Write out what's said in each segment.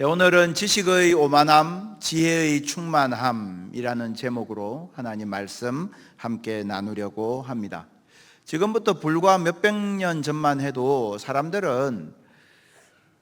오늘은 지식의 오만함, 지혜의 충만함이라는 제목으로 하나님 말씀 함께 나누려고 합니다. 지금부터 불과 몇백 년 전만 해도 사람들은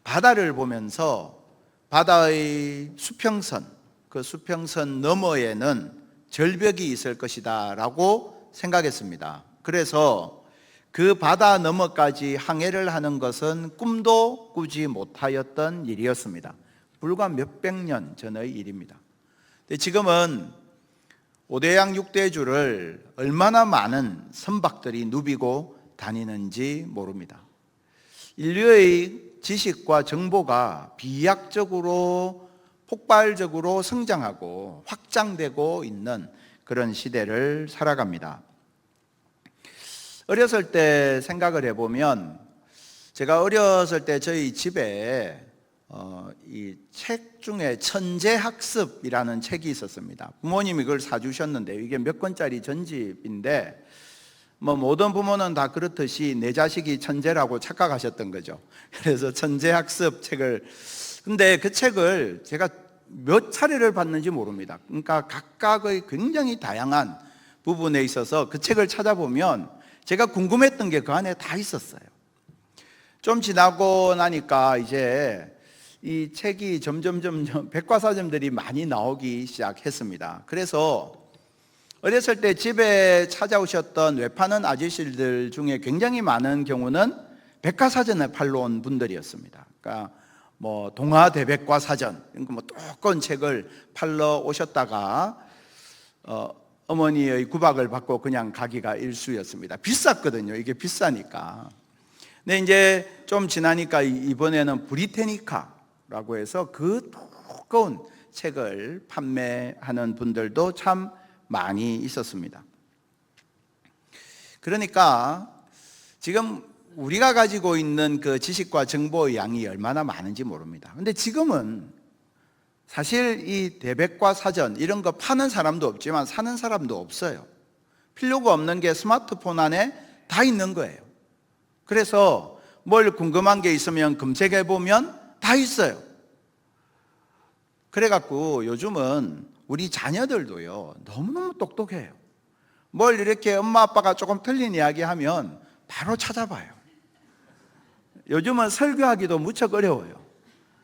바다를 보면서 바다의 수평선, 그 수평선 너머에는 절벽이 있을 것이다 라고 생각했습니다. 그래서 그 바다 너머까지 항해를 하는 것은 꿈도 꾸지 못하였던 일이었습니다. 불과 몇백 년 전의 일입니다. 근데 지금은 5대양 6대주를 얼마나 많은 선박들이 누비고 다니는지 모릅니다. 인류의 지식과 정보가 비약적으로 폭발적으로 성장하고 확장되고 있는 그런 시대를 살아갑니다. 어렸을 때 생각을 해보면, 제가 어렸을 때 저희 집에 이 책 중에 천재학습이라는 책이 있었습니다. 부모님이 그걸 사주셨는데, 이게 몇 권짜리 전집인데 모든 부모는 다 그렇듯이 내 자식이 천재라고 착각하셨던 거죠. 그래서 천재학습 책을, 근데 그 책을 제가 몇 차례를 봤는지 모릅니다. 그러니까 각각의 굉장히 다양한 부분에 있어서 그 책을 찾아보면 제가 궁금했던 게 그 안에 다 있었어요. 좀 지나고 나니까 이제 이 책이 점점 백과사전들이 많이 나오기 시작했습니다. 그래서 어렸을 때 집에 찾아오셨던 외파는 아저씨들 중에 굉장히 많은 경우는 백과사전을 팔러 온 분들이었습니다. 그러니까 동화대백과사전 이런 거 두꺼운 책을 팔러 오셨다가 어머니의 구박을 받고 그냥 가기가 일쑤였습니다. 비쌌거든요. 이게 비싸니까. 근데 이제 좀 지나니까 이번에는 브리테니카라고 해서 그 두꺼운 책을 판매하는 분들도 참 많이 있었습니다. 그러니까 지금 우리가 가지고 있는 그 지식과 정보의 양이 얼마나 많은지 모릅니다. 근데 지금은 사실 이 대백과 사전 이런 거 파는 사람도 없지만 사는 사람도 없어요. 필요가 없는 게 스마트폰 안에 다 있는 거예요. 그래서 뭘 궁금한 게 있으면 검색해 보면 다 있어요. 그래갖고 요즘은 우리 자녀들도요 너무너무 똑똑해요. 뭘 이렇게 엄마 아빠가 조금 틀린 이야기 하면 바로 찾아봐요. 요즘은 설교하기도 무척 어려워요.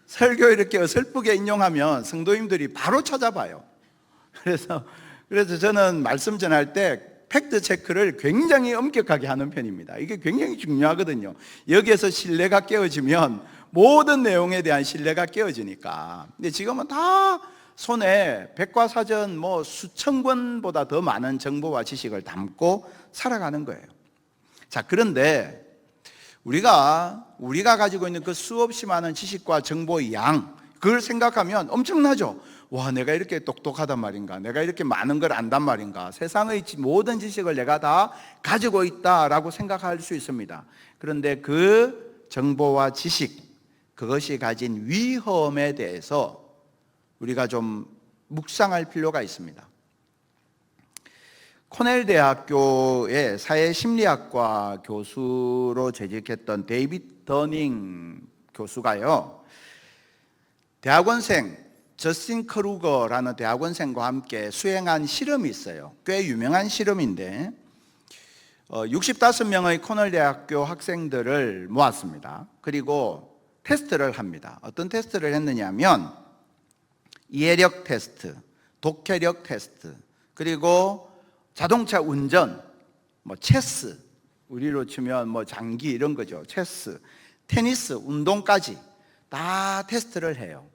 설교 이렇게 어설프게 인용하면 성도님들이 바로 찾아봐요. 그래서 저는 말씀 전할 때 팩트 체크를 굉장히 엄격하게 하는 편입니다. 이게 굉장히 중요하거든요. 여기에서 신뢰가 깨어지면 모든 내용에 대한 신뢰가 깨어지니까. 근데 지금은 다 손에 백과사전 수천 권보다 더 많은 정보와 지식을 담고 살아가는 거예요. 자, 그런데 우리가 가지고 있는 그 수없이 많은 지식과 정보의 양, 그걸 생각하면 엄청나죠. 와, 내가 이렇게 똑똑하단 말인가, 내가 이렇게 많은 걸 안단 말인가, 세상의 모든 지식을 내가 다 가지고 있다라고 생각할 수 있습니다. 그런데 그 정보와 지식, 그것이 가진 위험에 대해서 우리가 좀 묵상할 필요가 있습니다. 코넬 대학교의 사회심리학과 교수로 재직했던 데이빗 더닝 교수가요, 대학원생 저스틴 크루거라는 대학원생과 함께 수행한 실험이 있어요. 꽤 유명한 실험인데 65명의 코넬 대학교 학생들을 모았습니다. 그리고 테스트를 합니다. 어떤 테스트를 했느냐면 이해력 테스트, 독해력 테스트, 그리고 자동차 운전, 체스, 우리로 치면 장기 이런 거죠. 체스, 테니스, 운동까지 다 테스트를 해요.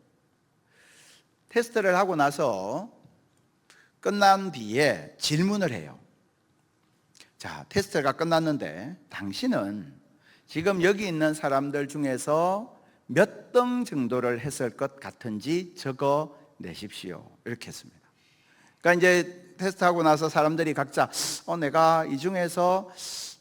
테스트를 하고 나서 끝난 뒤에 질문을 해요. 자, 테스트가 끝났는데 당신은 지금 여기 있는 사람들 중에서 몇 등 정도를 했을 것 같은지 적어 내십시오. 이렇게 했습니다. 그러니까 이제 테스트하고 나서 사람들이 각자 내가 이 중에서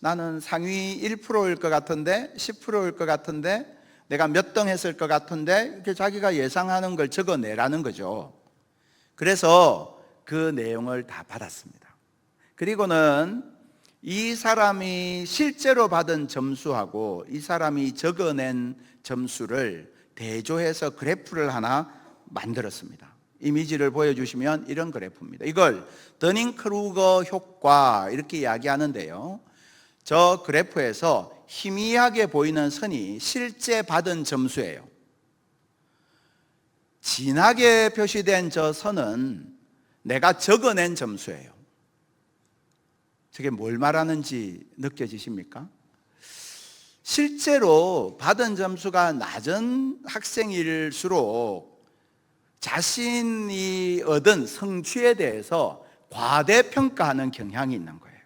나는 상위 1%일 것 같은데, 10%일 것 같은데, 내가 몇 등 했을 것 같은데, 이렇게 자기가 예상하는 걸 적어내라는 거죠. 그래서 그 내용을 다 받았습니다. 그리고는 이 사람이 실제로 받은 점수하고 이 사람이 적어낸 점수를 대조해서 그래프를 하나 만들었습니다. 이미지를 보여주시면 이런 그래프입니다. 이걸 더닝크루거 효과 이렇게 이야기하는데요. 저 그래프에서 희미하게 보이는 선이 실제 받은 점수예요. 진하게 표시된 저 선은 내가 적어낸 점수예요. 저게 뭘 말하는지 느껴지십니까? 실제로 받은 점수가 낮은 학생일수록 자신이 얻은 성취에 대해서 과대평가하는 경향이 있는 거예요.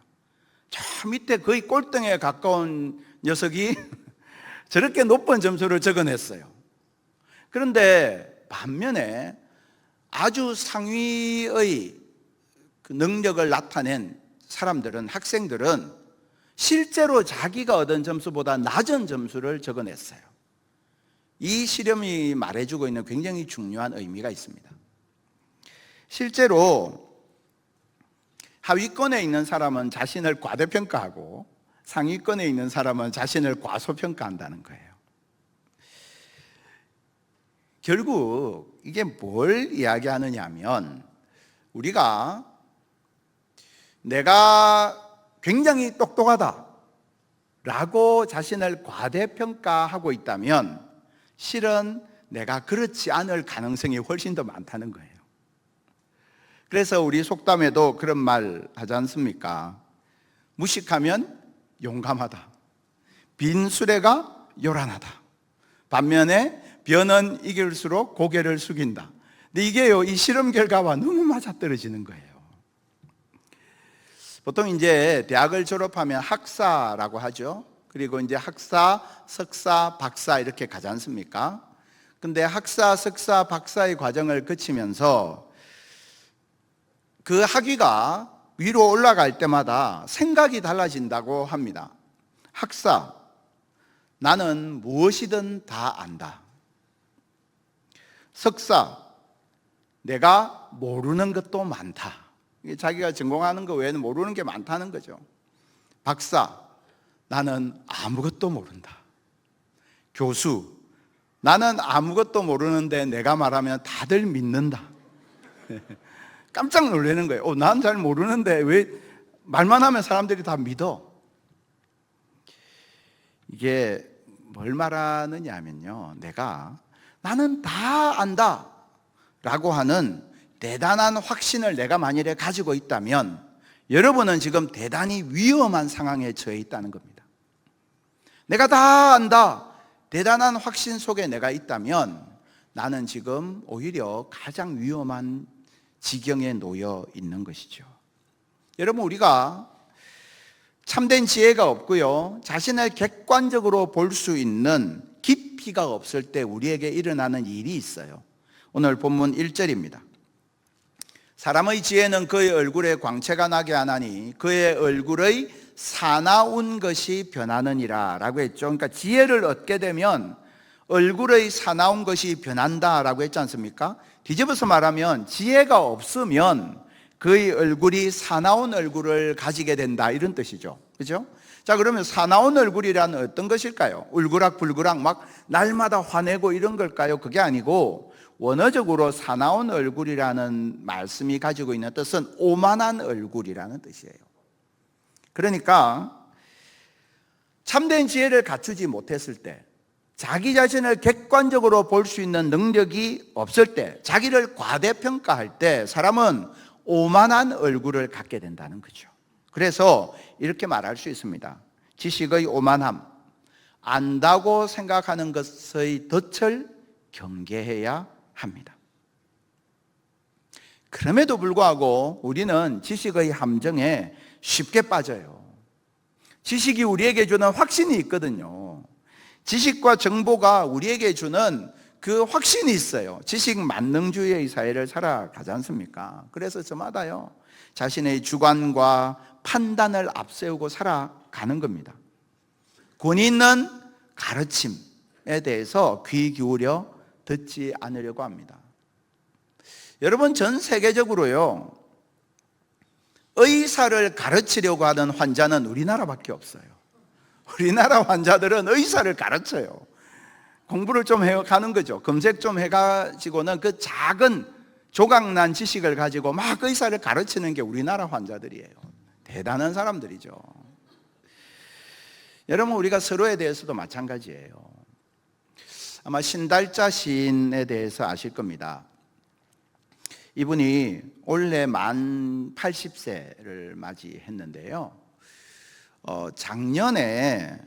저 밑에 거의 꼴등에 가까운 녀석이 저렇게 높은 점수를 적어냈어요. 그런데 반면에 아주 상위의 그 능력을 나타낸 사람들은, 학생들은 실제로 자기가 얻은 점수보다 낮은 점수를 적어냈어요. 이 실험이 말해주고 있는 굉장히 중요한 의미가 있습니다. 실제로 하위권에 있는 사람은 자신을 과대평가하고 상위권에 있는 사람은 자신을 과소평가한다는 거예요. 결국 이게 뭘 이야기하느냐 하면, 우리가 내가 굉장히 똑똑하다 라고 자신을 과대평가하고 있다면 실은 내가 그렇지 않을 가능성이 훨씬 더 많다는 거예요. 그래서 우리 속담에도 그런 말 하지 않습니까? 무식하면 용감하다, 빈수레가 요란하다, 반면에 변은 이길수록 고개를 숙인다. 근데 이게요, 이 실험 결과와 너무 맞아떨어지는 거예요. 보통 이제 대학을 졸업하면 학사라고 하죠. 그리고 이제 학사, 석사, 박사 이렇게 가지 않습니까? 근데 학사, 석사, 박사의 과정을 거치면서 그 학위가 위로 올라갈 때마다 생각이 달라진다고 합니다. 학사, 나는 무엇이든 다 안다. 석사, 내가 모르는 것도 많다. 자기가 전공하는 것 외에는 모르는 게 많다는 거죠. 박사, 나는 아무것도 모른다. 교수, 나는 아무것도 모르는데 내가 말하면 다들 믿는다. 깜짝 놀라는 거예요. 난 잘 모르는데 왜 말만 하면 사람들이 다 믿어? 이게 뭘 말하느냐 하면요, 나는 다 안다 라고 하는 대단한 확신을 내가 만일에 가지고 있다면 여러분은 지금 대단히 위험한 상황에 처해 있다는 겁니다. 내가 다 안다, 대단한 확신 속에 내가 있다면 나는 지금 오히려 가장 위험한 지경에 놓여 있는 것이죠. 여러분, 우리가 참된 지혜가 없고요, 자신을 객관적으로 볼 수 있는 깊이가 없을 때 우리에게 일어나는 일이 있어요. 오늘 본문 1절입니다. 사람의 지혜는 그의 얼굴에 광채가 나게 하나니 그의 얼굴의 사나운 것이 변하느니라 라고 했죠. 그러니까 지혜를 얻게 되면 얼굴의 사나운 것이 변한다 라고 했지 않습니까? 뒤집어서 말하면 지혜가 없으면 그의 얼굴이 사나운 얼굴을 가지게 된다, 이런 뜻이죠. 그렇죠? 자, 그러면 사나운 얼굴이란 어떤 것일까요? 울그락불그락 막 날마다 화내고 이런 걸까요? 그게 아니고 원어적으로 사나운 얼굴이라는 말씀이 가지고 있는 뜻은 오만한 얼굴이라는 뜻이에요. 그러니까 참된 지혜를 갖추지 못했을 때, 자기 자신을 객관적으로 볼 수 있는 능력이 없을 때, 자기를 과대평가할 때 사람은 오만한 얼굴을 갖게 된다는 거죠. 그래서 이렇게 말할 수 있습니다. 지식의 오만함, 안다고 생각하는 것의 덫을 경계해야 합니다. 그럼에도 불구하고 우리는 지식의 함정에 쉽게 빠져요. 지식이 우리에게 주는 확신이 있거든요. 지식과 정보가 우리에게 주는 그 확신이 있어요. 지식 만능주의의 사회를 살아가지 않습니까? 그래서 저마다요, 자신의 주관과 판단을 앞세우고 살아가는 겁니다. 권위 있는 가르침에 대해서 귀 기울여 듣지 않으려고 합니다. 여러분, 전 세계적으로요, 의사를 가르치려고 하는 환자는 우리나라밖에 없어요. 우리나라 환자들은 의사를 가르쳐요. 공부를 좀 해가는 거죠. 검색 좀 해가지고는 그 작은 조각난 지식을 가지고 막 의사를 가르치는 게 우리나라 환자들이에요. 대단한 사람들이죠. 여러분, 우리가 서로에 대해서도 마찬가지예요. 아마 신달자 시인에 대해서 아실 겁니다. 이분이 올해 만 80세를 맞이했는데요. 작년에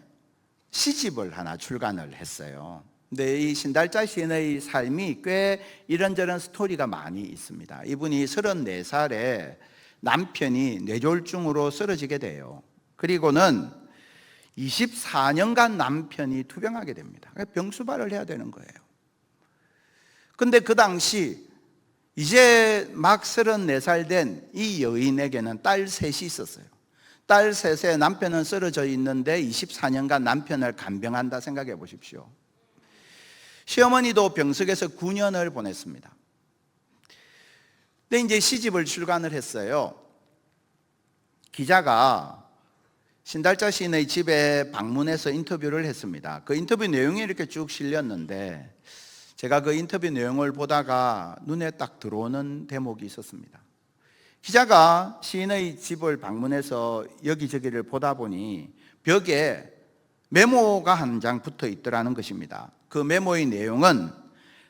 시집을 하나 출간을 했어요. 근데 이 신달자 시인의 삶이 꽤 이런저런 스토리가 많이 있습니다. 이분이 34살에 남편이 뇌졸중으로 쓰러지게 돼요. 그리고는 24년간 남편이 투병하게 됩니다. 병수발을 해야 되는 거예요. 근데 그 당시 이제 막 34살 된 이 여인에게는 딸 셋이 있었어요. 딸 셋에 남편은 쓰러져 있는데 24년간 남편을 간병한다 생각해 보십시오. 시어머니도 병석에서 9년을 보냈습니다. 근데 이제 시집을 출간을 했어요. 기자가 신달자 시인의 집에 방문해서 인터뷰를 했습니다. 그 인터뷰 내용이 이렇게 쭉 실렸는데 제가 그 인터뷰 내용을 보다가 눈에 딱 들어오는 대목이 있었습니다. 기자가 시인의 집을 방문해서 여기저기를 보다 보니 벽에 메모가 한 장 붙어 있더라는 것입니다. 그 메모의 내용은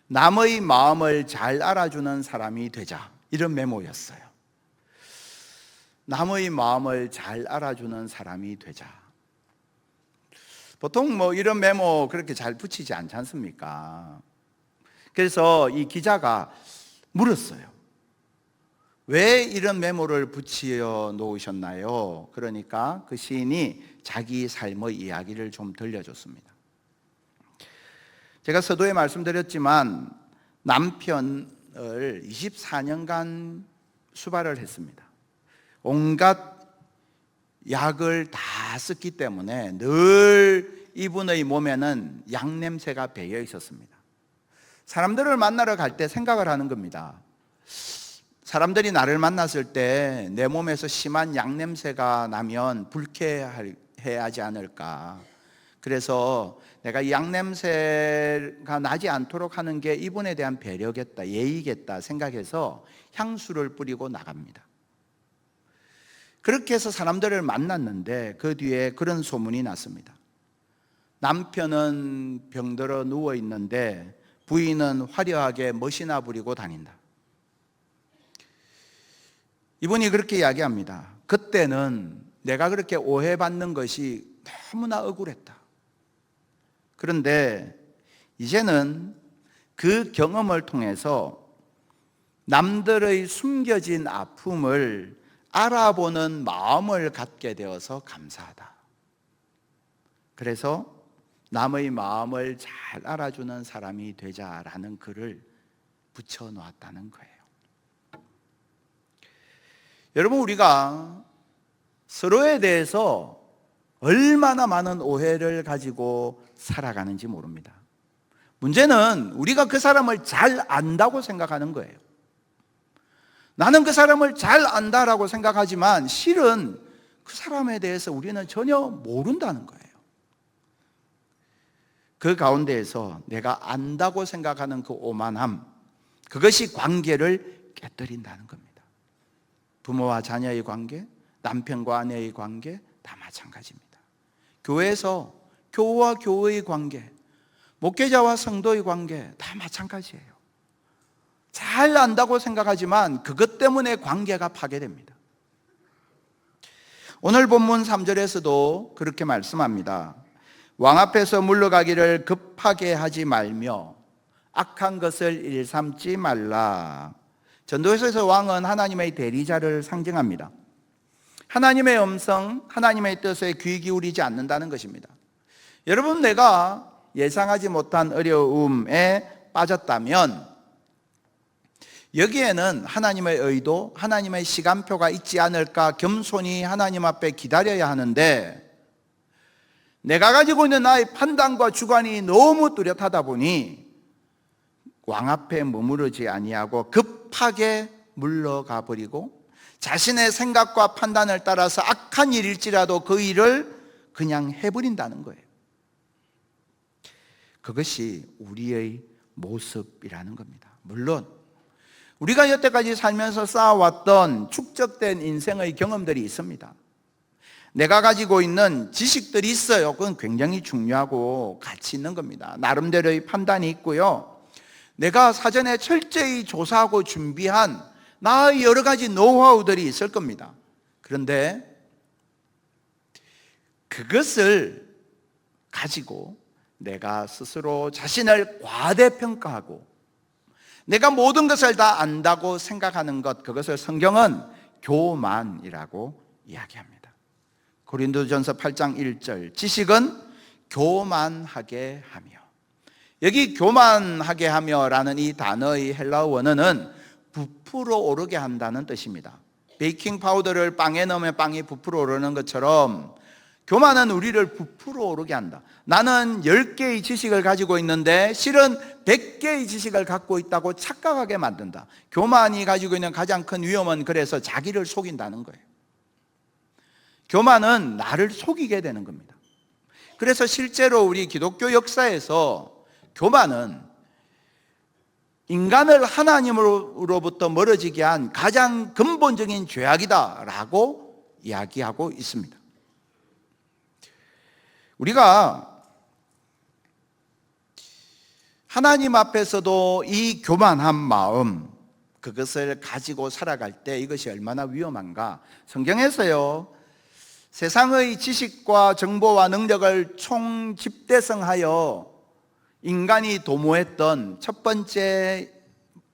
남의 마음을 잘 알아주는 사람이 되자, 이런 메모였어요. 남의 마음을 잘 알아주는 사람이 되자. 보통 뭐 이런 메모 그렇게 잘 붙이지 않지 않습니까? 그래서 이 기자가 물었어요. 왜 이런 메모를 붙여 놓으셨나요? 그러니까 그 시인이 자기 삶의 이야기를 좀 들려줬습니다. 제가 서두에 말씀드렸지만 남편을 24년간 수발을 했습니다. 온갖 약을 다 썼기 때문에 늘 이분의 몸에는 약 냄새가 배어 있었습니다. 사람들을 만나러 갈 때 생각을 하는 겁니다. 사람들이 나를 만났을 때 내 몸에서 심한 약 냄새가 나면 불쾌해하지 않을까. 그래서 내가 이 약 냄새가 나지 않도록 하는 게 이분에 대한 배려겠다, 예의겠다 생각해서 향수를 뿌리고 나갑니다. 그렇게 해서 사람들을 만났는데 그 뒤에 그런 소문이 났습니다. 남편은 병들어 누워 있는데 부인은 화려하게 멋이나 부리고 다닌다. 이분이 그렇게 이야기합니다. 그때는 내가 그렇게 오해받는 것이 너무나 억울했다. 그런데 이제는 그 경험을 통해서 남들의 숨겨진 아픔을 알아보는 마음을 갖게 되어서 감사하다. 그래서 남의 마음을 잘 알아주는 사람이 되자라는 글을 붙여 놓았다는 거예요. 여러분, 우리가 서로에 대해서 얼마나 많은 오해를 가지고 살아가는지 모릅니다. 문제는 우리가 그 사람을 잘 안다고 생각하는 거예요. 나는 그 사람을 잘 안다라고 생각하지만 실은 그 사람에 대해서 우리는 전혀 모른다는 거예요. 그 가운데에서 내가 안다고 생각하는 그 오만함, 그것이 관계를 깨뜨린다는 겁니다. 부모와 자녀의 관계, 남편과 아내의 관계 다 마찬가지입니다. 교회에서 교우와 교우의 관계, 목회자와 성도의 관계 다 마찬가지예요. 잘 안다고 생각하지만 그것 때문에 관계가 파괴됩니다. 오늘 본문 3절에서도 그렇게 말씀합니다. 왕 앞에서 물러가기를 급하게 하지 말며 악한 것을 일삼지 말라. 전도서에서 왕은 하나님의 대리자를 상징합니다. 하나님의 음성, 하나님의 뜻에 귀 기울이지 않는다는 것입니다. 여러분, 내가 예상하지 못한 어려움에 빠졌다면 여기에는 하나님의 의도, 하나님의 시간표가 있지 않을까 겸손히 하나님 앞에 기다려야 하는데, 내가 가지고 있는 나의 판단과 주관이 너무 뚜렷하다 보니 왕 앞에 머무르지 아니하고 급하게 물러가 버리고 자신의 생각과 판단을 따라서 악한 일일지라도 그 일을 그냥 해버린다는 거예요. 그것이 우리의 모습이라는 겁니다. 물론 우리가 여태까지 살면서 쌓아왔던 축적된 인생의 경험들이 있습니다. 내가 가지고 있는 지식들이 있어요. 그건 굉장히 중요하고 가치 있는 겁니다. 나름대로의 판단이 있고요. 내가 사전에 철저히 조사하고 준비한 나의 여러 가지 노하우들이 있을 겁니다. 그런데 그것을 가지고 내가 스스로 자신을 과대평가하고 내가 모든 것을 다 안다고 생각하는 것, 그것을 성경은 교만이라고 이야기합니다. 고린도전서 8장 1절, 지식은 교만하게 하며. 여기 교만하게 하며라는 이 단어의 헬라어 원어는 부풀어 오르게 한다는 뜻입니다. 베이킹 파우더를 빵에 넣으면 빵이 부풀어 오르는 것처럼 교만은 우리를 부풀어 오르게 한다. 나는 10개의 지식을 가지고 있는데 실은 100개의 지식을 갖고 있다고 착각하게 만든다. 교만이 가지고 있는 가장 큰 위험은 그래서 자기를 속인다는 거예요. 교만은 나를 속이게 되는 겁니다. 그래서 실제로 우리 기독교 역사에서 교만은 인간을 하나님으로부터 멀어지게 한 가장 근본적인 죄악이다라고 이야기하고 있습니다. 우리가 하나님 앞에서도 이 교만한 마음, 그것을 가지고 살아갈 때 이것이 얼마나 위험한가. 성경에서요, 세상의 지식과 정보와 능력을 총집대성하여 인간이 도모했던 첫 번째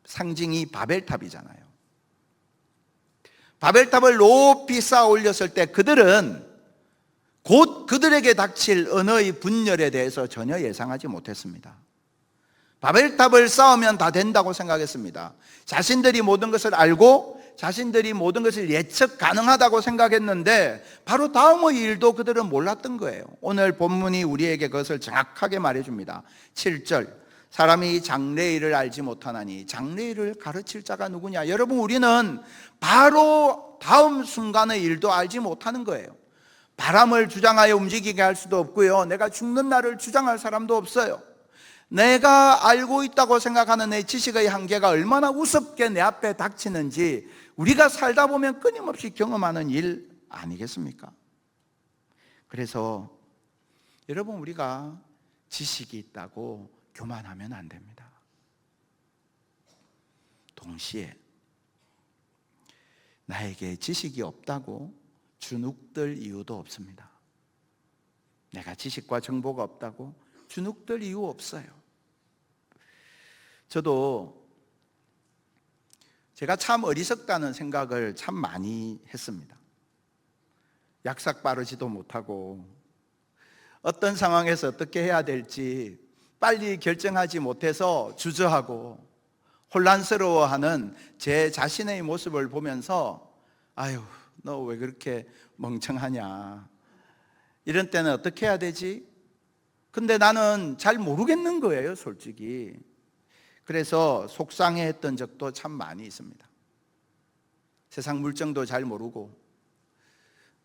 상징이 바벨탑이잖아요. 바벨탑을 높이 쌓아 올렸을 때 그들은 곧 그들에게 닥칠 언어의 분열에 대해서 전혀 예상하지 못했습니다. 바벨탑을 쌓으면 다 된다고 생각했습니다. 자신들이 모든 것을 알고 자신들이 모든 것을 예측 가능하다고 생각했는데 바로 다음의 일도 그들은 몰랐던 거예요. 오늘 본문이 우리에게 그것을 정확하게 말해줍니다. 7절, 사람이 장래일을 알지 못하나니 장래일을 가르칠 자가 누구냐. 여러분, 우리는 바로 다음 순간의 일도 알지 못하는 거예요. 바람을 주장하여 움직이게 할 수도 없고요, 내가 죽는 날을 주장할 사람도 없어요. 내가 알고 있다고 생각하는 내 지식의 한계가 얼마나 우습게 내 앞에 닥치는지 우리가 살다 보면 끊임없이 경험하는 일 아니겠습니까? 그래서 여러분, 우리가 지식이 있다고 교만하면 안 됩니다. 동시에 나에게 지식이 없다고 주눅들 이유도 없습니다. 내가 지식과 정보가 없다고 주눅들 이유 없어요. 저도 제가 참 어리석다는 생각을 참 많이 했습니다. 약삭 빠르지도 못하고 어떤 상황에서 어떻게 해야 될지 빨리 결정하지 못해서 주저하고 혼란스러워하는 제 자신의 모습을 보면서 아유, 너 왜 그렇게 멍청하냐, 이런 때는 어떻게 해야 되지? 근데 나는 잘 모르겠는 거예요, 솔직히. 그래서 속상해했던 적도 참 많이 있습니다. 세상 물정도 잘 모르고,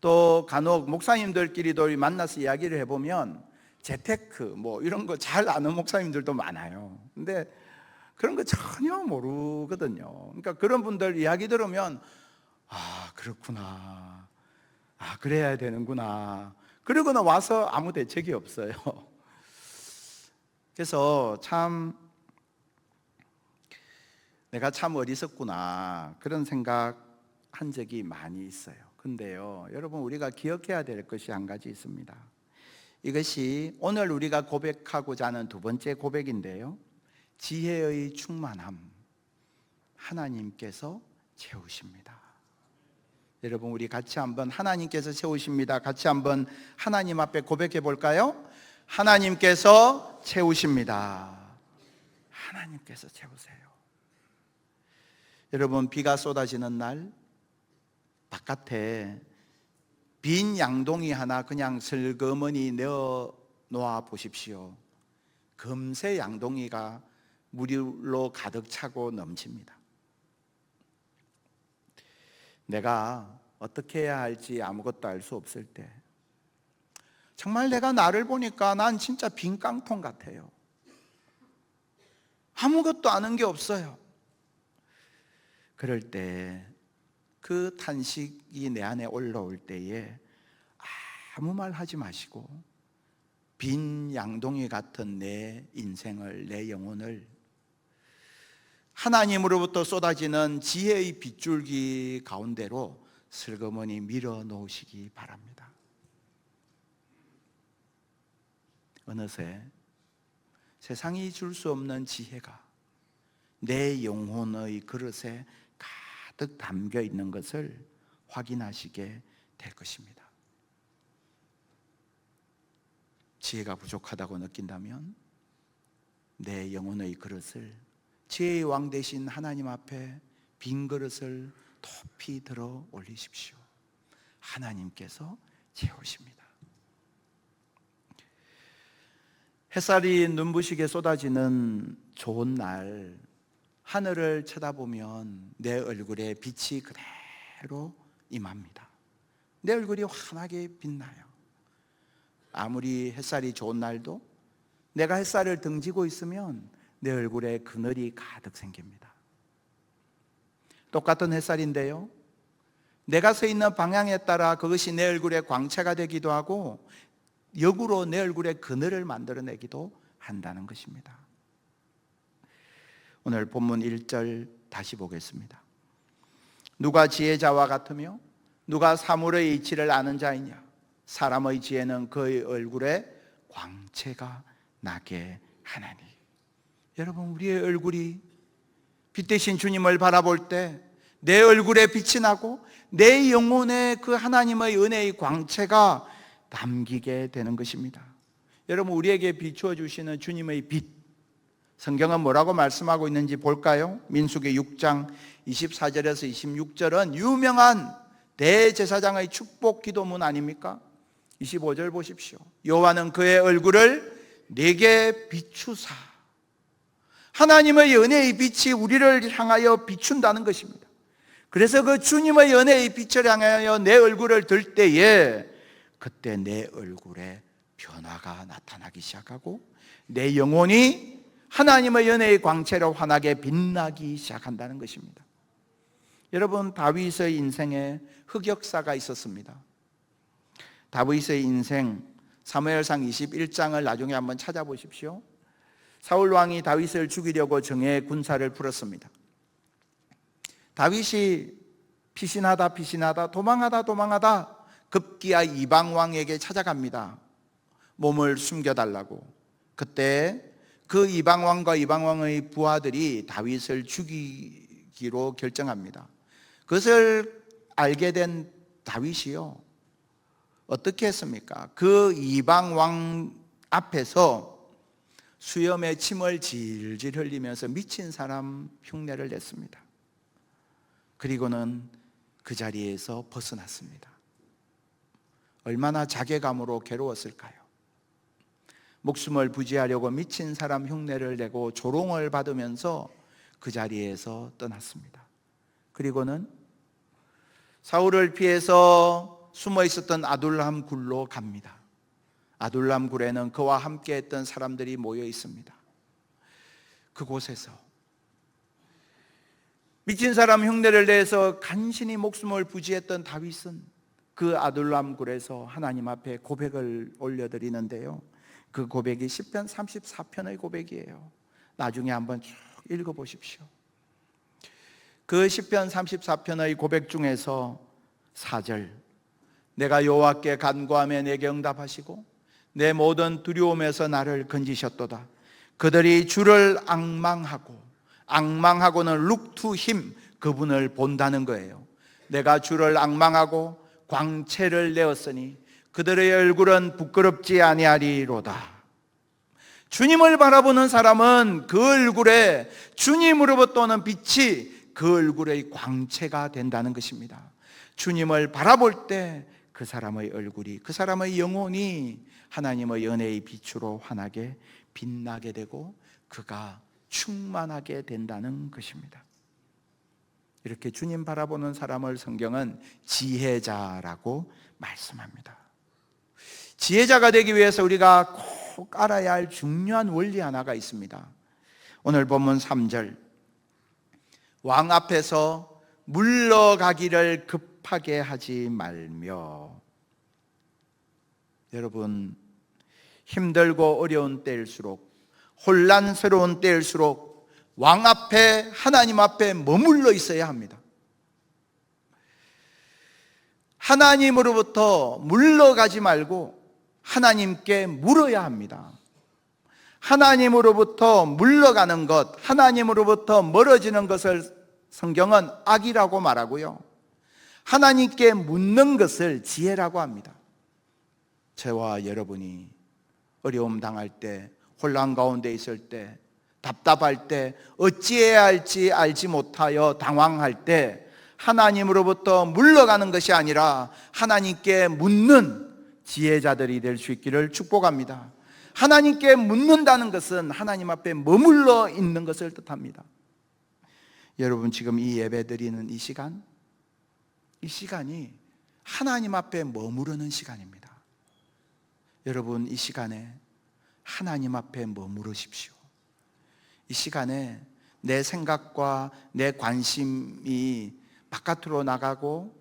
또 간혹 목사님들끼리도 만나서 이야기를 해보면 재테크 뭐 이런 거 잘 아는 목사님들도 많아요. 근데 그런 거 전혀 모르거든요. 그러니까 그런 분들 이야기 들으면 아, 그렇구나, 아, 그래야 되는구나, 그러고는 와서 아무 대책이 없어요. 그래서 참 내가 참 어리석구나, 그런 생각 한 적이 많이 있어요. 근데요, 여러분, 우리가 기억해야 될 것이 한 가지 있습니다. 이것이 오늘 우리가 고백하고자 하는 두 번째 고백인데요, 지혜의 충만함, 하나님께서 채우십니다. 여러분, 우리 같이 한번 하나님께서 채우십니다, 같이 한번 하나님 앞에 고백해 볼까요? 하나님께서 채우십니다. 하나님께서 채우세요. 여러분, 비가 쏟아지는 날 바깥에 빈 양동이 하나 그냥 슬그머니 내어 놓아 보십시오. 금세 양동이가 물로 가득 차고 넘칩니다. 내가 어떻게 해야 할지 아무것도 알 수 없을 때, 정말 내가 나를 보니까 난 진짜 빈 깡통 같아요. 아무것도 아는 게 없어요. 그럴 때 그 탄식이 내 안에 올라올 때에 아무 말 하지 마시고 빈 양동이 같은 내 인생을, 내 영혼을 하나님으로부터 쏟아지는 지혜의 빗줄기 가운데로 슬그머니 밀어 놓으시기 바랍니다. 어느새 세상이 줄 수 없는 지혜가 내 영혼의 그릇에 가득 담겨 있는 것을 확인하시게 될 것입니다. 지혜가 부족하다고 느낀다면 내 영혼의 그릇을 지혜의 왕 되신 하나님 앞에 빈 그릇을 높이 들어 올리십시오. 하나님께서 채우십니다. 햇살이 눈부시게 쏟아지는 좋은 날, 하늘을 쳐다보면 내 얼굴에 빛이 그대로 임합니다. 내 얼굴이 환하게 빛나요. 아무리 햇살이 좋은 날도 내가 햇살을 등지고 있으면 내 얼굴에 그늘이 가득 생깁니다. 똑같은 햇살인데요, 내가 서 있는 방향에 따라 그것이 내 얼굴에 광채가 되기도 하고 역으로 내 얼굴에 그늘을 만들어내기도 한다는 것입니다. 오늘 본문 1절 다시 보겠습니다. 누가 지혜자와 같으며 누가 사물의 이치를 아는 자이냐? 사람의 지혜는 그의 얼굴에 광채가 나게 하나니. 여러분, 우리의 얼굴이 빛 대신 주님을 바라볼 때 내 얼굴에 빛이 나고 내 영혼에 그 하나님의 은혜의 광채가 담기게 되는 것입니다. 여러분, 우리에게 비추어 주시는 주님의 빛, 성경은 뭐라고 말씀하고 있는지 볼까요? 민수기 6장 24절에서 26절은 유명한 대제사장의 축복 기도문 아닙니까? 25절 보십시오. 여호와는 그의 얼굴을 내게 비추사. 하나님의 은혜의 빛이 우리를 향하여 비춘다는 것입니다. 그래서 그 주님의 은혜의 빛을 향하여 내 얼굴을 들 때에 그때 내 얼굴에 변화가 나타나기 시작하고 내 영혼이 하나님의 은혜의 광채로 환하게 빛나기 시작한다는 것입니다. 여러분, 다윗의 인생에 흑역사가 있었습니다. 다윗의 인생, 사무엘상 21장을 나중에 한번 찾아보십시오. 사울 왕이 다윗을 죽이려고 정예 군사를 풀었습니다. 다윗이 피신하다 도망하다 급기야 이방 왕에게 찾아갑니다. 몸을 숨겨달라고. 그때 그 이방 왕과 이방 왕의 부하들이 다윗을 죽이기로 결정합니다. 그것을 알게 된 다윗이요, 어떻게 했습니까? 그 이방 왕 앞에서 수염에 침을 질질 흘리면서 미친 사람 흉내를 냈습니다. 그리고는 그 자리에서 벗어났습니다. 얼마나 자괴감으로 괴로웠을까요? 목숨을 부지하려고 미친 사람 흉내를 내고 조롱을 받으면서 그 자리에서 떠났습니다. 그리고는 사울을 피해서 숨어 있었던 아둘람 굴로 갑니다. 아둘람 굴에는 그와 함께 했던 사람들이 모여 있습니다. 그곳에서 미친 사람 흉내를 내서 간신히 목숨을 부지했던 다윗은 그 아둘람 굴에서 하나님 앞에 고백을 올려드리는데요, 그 고백이 시편 34편의 고백이에요. 나중에 한번 쭉 읽어보십시오. 그 시편 34편의 고백 중에서 4절, 내가 여호와께 간구하며 내게 응답하시고 내 모든 두려움에서 나를 건지셨도다. 그들이 주를 앙망하고는 look to him, 그분을 본다는 거예요. 내가 주를 앙망하고 광채를 내었으니 그들의 얼굴은 부끄럽지 아니하리로다. 주님을 바라보는 사람은 그 얼굴에 주님으로부터 오는 빛이 그 얼굴의 광채가 된다는 것입니다. 주님을 바라볼 때 그 사람의 얼굴이, 그 사람의 영혼이 하나님의 은혜의 빛으로 환하게 빛나게 되고 그가 충만하게 된다는 것입니다. 이렇게 주님 바라보는 사람을 성경은 지혜자라고 말씀합니다. 지혜자가 되기 위해서 우리가 꼭 알아야 할 중요한 원리 하나가 있습니다. 오늘 본문 3절, 왕 앞에서 물러가기를 급하게 하지 말며. 여러분, 힘들고 어려운 때일수록, 혼란스러운 때일수록 왕 앞에, 하나님 앞에 머물러 있어야 합니다. 하나님으로부터 물러가지 말고 하나님께 물어야 합니다. 하나님으로부터 물러가는 것, 하나님으로부터 멀어지는 것을 성경은 악이라고 말하고요, 하나님께 묻는 것을 지혜라고 합니다. 저와 여러분이 어려움 당할 때, 혼란 가운데 있을 때, 답답할 때, 어찌해야 할지 알지 못하여 당황할 때 하나님으로부터 물러가는 것이 아니라 하나님께 묻는 지혜자들이 될 수 있기를 축복합니다. 하나님께 묻는다는 것은 하나님 앞에 머물러 있는 것을 뜻합니다. 여러분, 지금 이 예배 드리는 이 시간이 하나님 앞에 머무르는 시간입니다. 여러분, 이 시간에 하나님 앞에 머무르십시오. 이 시간에 내 생각과 내 관심이 바깥으로 나가고,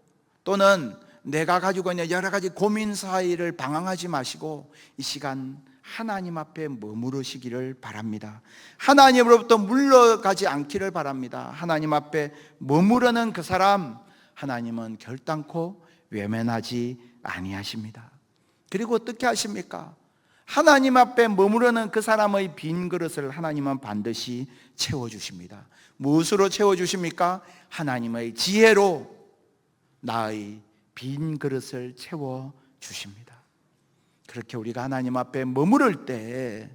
또는 내가 가지고 있는 여러 가지 고민 사이를 방황하지 마시고 이 시간 하나님 앞에 머무르시기를 바랍니다. 하나님으로부터 물러가지 않기를 바랍니다. 하나님 앞에 머무르는 그 사람, 하나님은 결단코 외면하지 아니하십니다. 그리고 어떻게 하십니까? 하나님 앞에 머무르는 그 사람의 빈 그릇을 하나님은 반드시 채워주십니다. 무엇으로 채워주십니까? 하나님의 지혜로 나의 빈 그릇을 채워주십니다. 그렇게 우리가 하나님 앞에 머무를 때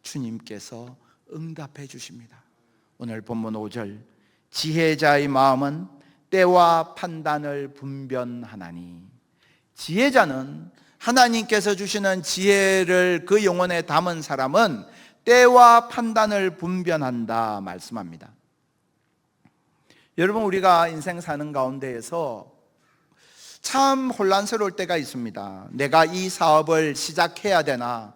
주님께서 응답해 주십니다. 오늘 본문 5절, 지혜자의 마음은 때와 판단을 분별하나니. 지혜자는, 하나님께서 주시는 지혜를 그 영혼에 담은 사람은 때와 판단을 분별한다 말씀합니다. 여러분, 우리가 인생 사는 가운데에서 참 혼란스러울 때가 있습니다. 내가 이 사업을 시작해야 되나?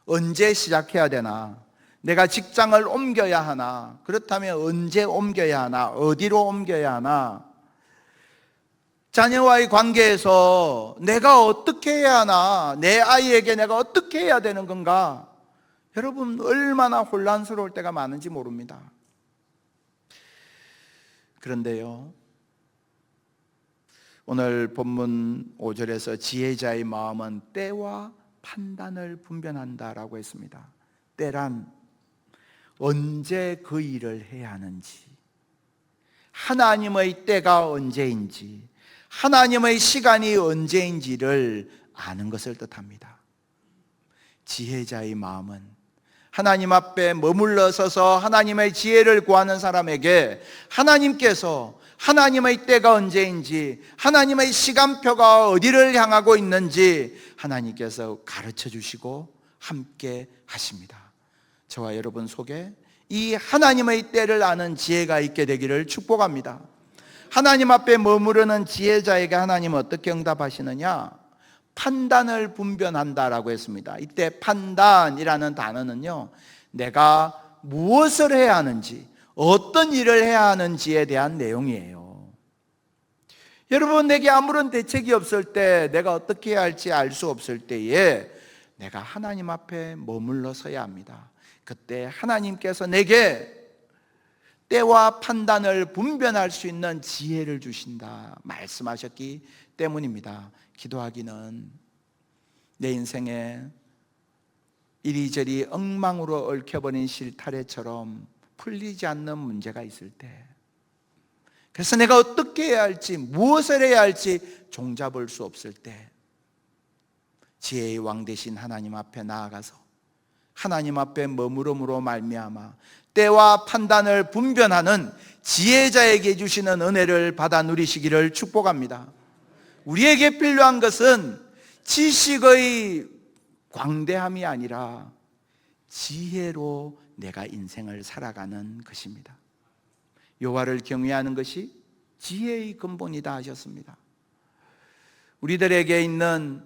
언제 시작해야 되나? 내가 직장을 옮겨야 하나? 그렇다면 언제 옮겨야 하나? 어디로 옮겨야 하나? 자녀와의 관계에서 내가 어떻게 해야 하나? 내 아이에게 내가 어떻게 해야 되는 건가? 여러분, 얼마나 혼란스러울 때가 많은지 모릅니다. 그런데요, 오늘 본문 5절에서 지혜자의 마음은 때와 판단을 분별한다라고 했습니다. 때란 언제 그 일을 해야 하는지, 하나님의 때가 언제인지, 하나님의 시간이 언제인지를 아는 것을 뜻합니다. 지혜자의 마음은 하나님 앞에 머물러 서서 하나님의 지혜를 구하는 사람에게 하나님께서 하나님의 때가 언제인지, 하나님의 시간표가 어디를 향하고 있는지 하나님께서 가르쳐 주시고 함께 하십니다. 저와 여러분 속에 이 하나님의 때를 아는 지혜가 있게 되기를 축복합니다. 하나님 앞에 머무르는 지혜자에게 하나님은 어떻게 응답하시느냐? 판단을 분별한다라고 했습니다. 이때 판단이라는 단어는요, 내가 무엇을 해야 하는지, 어떤 일을 해야 하는지에 대한 내용이에요. 여러분, 내게 아무런 대책이 없을 때, 내가 어떻게 해야 할지 알 수 없을 때에 내가 하나님 앞에 머물러 서야 합니다. 그때 하나님께서 내게 때와 판단을 분별할 수 있는 지혜를 주신다 말씀하셨기 때문입니다. 기도하기는 내 인생에 이리저리 엉망으로 얽혀버린 실타래처럼 풀리지 않는 문제가 있을 때, 그래서 내가 어떻게 해야 할지, 무엇을 해야 할지 종잡을 수 없을 때, 지혜의 왕 되신 하나님 앞에 나아가서 하나님 앞에 머무름으로 말미암아 때와 판단을 분별하는 지혜자에게 주시는 은혜를 받아 누리시기를 축복합니다. 우리에게 필요한 것은 지식의 광대함이 아니라 지혜로 내가 인생을 살아가는 것입니다. 여호와를 경외하는 것이 지혜의 근본이다 하셨습니다. 우리들에게 있는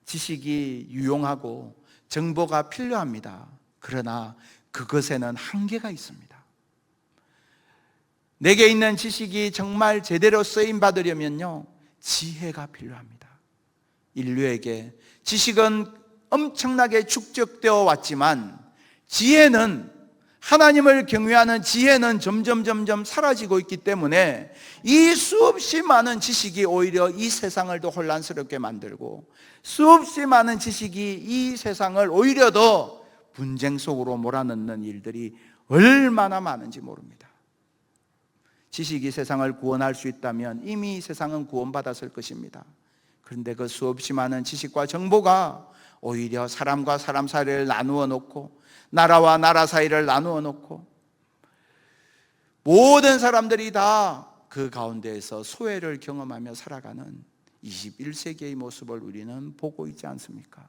지식이 유용하고 정보가 필요합니다. 그러나 그것에는 한계가 있습니다. 내게 있는 지식이 정말 제대로 쓰임 받으려면요, 지혜가 필요합니다. 인류에게 지식은 엄청나게 축적되어 왔지만 지혜는, 하나님을 경외하는 지혜는 점점 사라지고 있기 때문에 이 수없이 많은 지식이 오히려 이 세상을 더 혼란스럽게 만들고, 수없이 많은 지식이 이 세상을 오히려 더 분쟁 속으로 몰아넣는 일들이 얼마나 많은지 모릅니다. 지식이 세상을 구원할 수 있다면 이미 세상은 구원받았을 것입니다. 그런데 그 수없이 많은 지식과 정보가 오히려 사람과 사람 사이를 나누어 놓고, 나라와 나라 사이를 나누어 놓고, 모든 사람들이 다 그 가운데에서 소외를 경험하며 살아가는 21세기의 모습을 우리는 보고 있지 않습니까?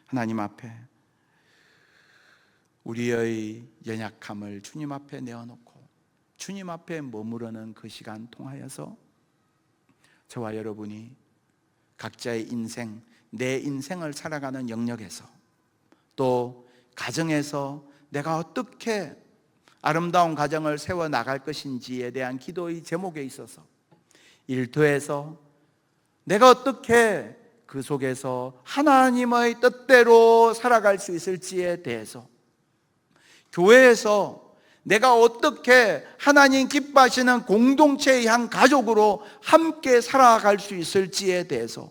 하나님 앞에 우리의 연약함을 주님 앞에 내어놓고 주님 앞에 머무르는 그 시간 통하여서 저와 여러분이 각자의 인생, 내 인생을 살아가는 영역에서, 또 가정에서 내가 어떻게 아름다운 가정을 세워나갈 것인지에 대한 기도의 제목에 있어서, 일터에서 내가 어떻게 그 속에서 하나님의 뜻대로 살아갈 수 있을지에 대해서, 교회에서 내가 어떻게 하나님 기뻐하시는 공동체의 한 가족으로 함께 살아갈 수 있을지에 대해서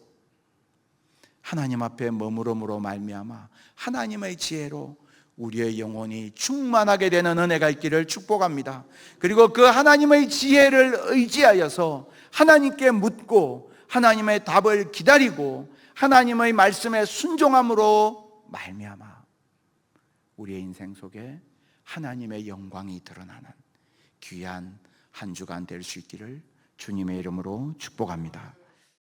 하나님 앞에 머무름으로 말미암아 하나님의 지혜로 우리의 영혼이 충만하게 되는 은혜가 있기를 축복합니다. 그리고 그 하나님의 지혜를 의지하여서 하나님께 묻고 하나님의 답을 기다리고 하나님의 말씀에 순종함으로 말미암아 우리의 인생 속에 하나님의 영광이 드러나는 귀한 한 주간 될 수 있기를 주님의 이름으로 축복합니다.